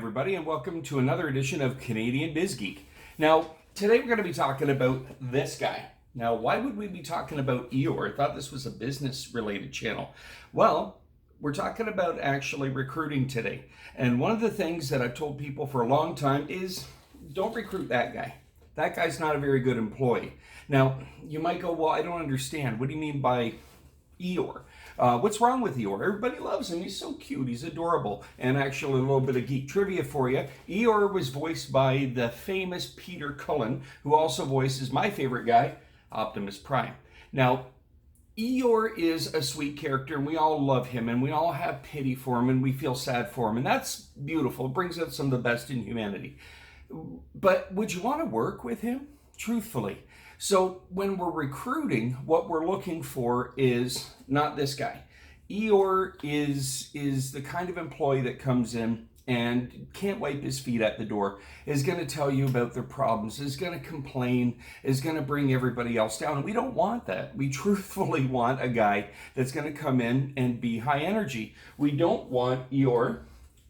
everybody, and welcome to another edition of Canadian Biz Geek. Now, today we're going to be talking about this guy. Now, why would we be talking about Eeyore? I thought this was a business-related channel. Well, we're talking about actually recruiting today. And one of the things that I've told people for a long time is don't recruit that guy. That guy's not a very good employee. Now, you might go, well, I don't understand. What do you mean by Eeyore? What's wrong with Eeyore? Everybody loves him. He's so cute. He's adorable. And actually, a little bit of geek trivia for you. Eeyore was voiced by the famous Peter Cullen, who also voices my favorite guy, Optimus Prime. Now, Eeyore is a sweet character, and we all love him, and we all have pity for him, and we feel sad for him, and that's beautiful. It brings out some of the best in humanity. But would you want to work with him? Truthfully. So when we're recruiting, what we're looking for is not this guy. Eeyore is the kind of employee that comes in and can't wipe his feet at the door, is going to tell you about their problems, is going to complain, is going to bring everybody else down. And we don't want that. We truthfully want a guy that's going to come in and be high energy. We don't want Eeyore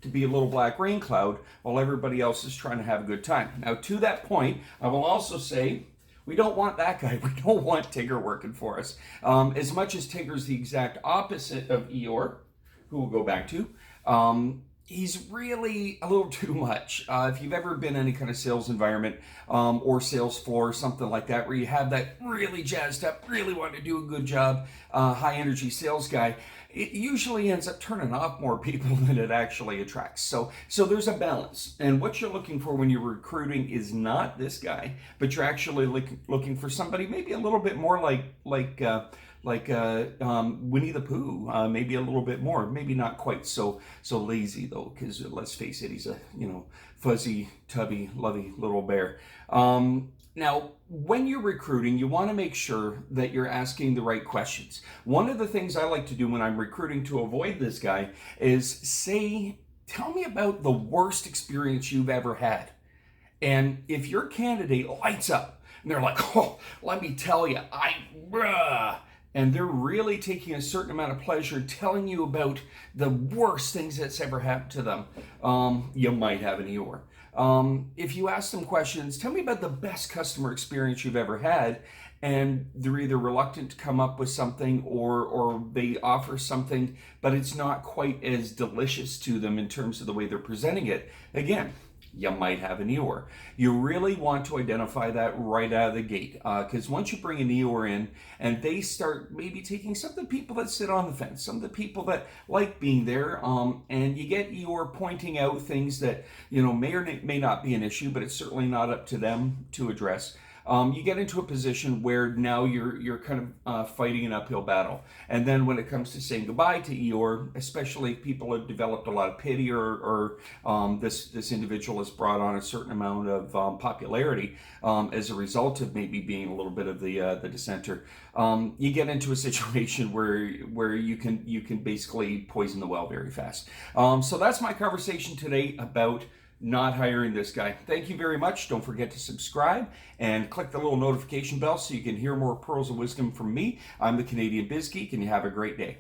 to be a little black rain cloud while everybody else is trying to have a good time. Now, to that point, I will also say, we don't want that guy. We don't want Tigger working for us. As much as Tigger's the exact opposite of Eeyore, who we'll go back to, he's really a little too much. If you've ever been in any kind of sales environment or sales floor, something like that, where you have that really jazzed up, really want to do a good job, high energy sales guy, it usually ends up turning off more people than it actually attracts. So there's a balance. And what you're looking for when you're recruiting is not this guy, but you're actually looking for somebody maybe a little bit more like Winnie the Pooh, maybe a little bit more, maybe not quite so lazy though, because let's face it, he's a fuzzy, tubby, lovey little bear. Now, when you're recruiting, you want to make sure that you're asking the right questions. One of the things I like to do when I'm recruiting to avoid this guy is tell me about the worst experience you've ever had. And if your candidate lights up and they're like, oh, let me tell you, and they're really taking a certain amount of pleasure telling you about the worst things that's ever happened to them, you might have an Eeyore. If you ask them questions, tell me about the best customer experience you've ever had, and they're either reluctant to come up with something or they offer something, but it's not quite as delicious to them in terms of the way they're presenting it, again, you might have an Eeyore. You really want to identify that right out of the gate, because once you bring an Eeyore in and they start maybe taking some of the people that sit on the fence, some of the people that like being there, and you get Eeyore pointing out things that may or may not be an issue, but it's certainly not up to them to address. You get into a position where now you're kind of fighting an uphill battle. And then when it comes to saying goodbye to Eeyore, especially if people have developed a lot of pity or this individual has brought on a certain amount of popularity as a result of maybe being a little bit of the dissenter, you get into a situation where you can basically poison the well very fast. So that's my conversation today about not hiring this guy. Thank you very much. Don't forget to subscribe and click the little notification bell so you can hear more pearls of wisdom from me. I'm the Canadian Biz Geek, and you have a great day.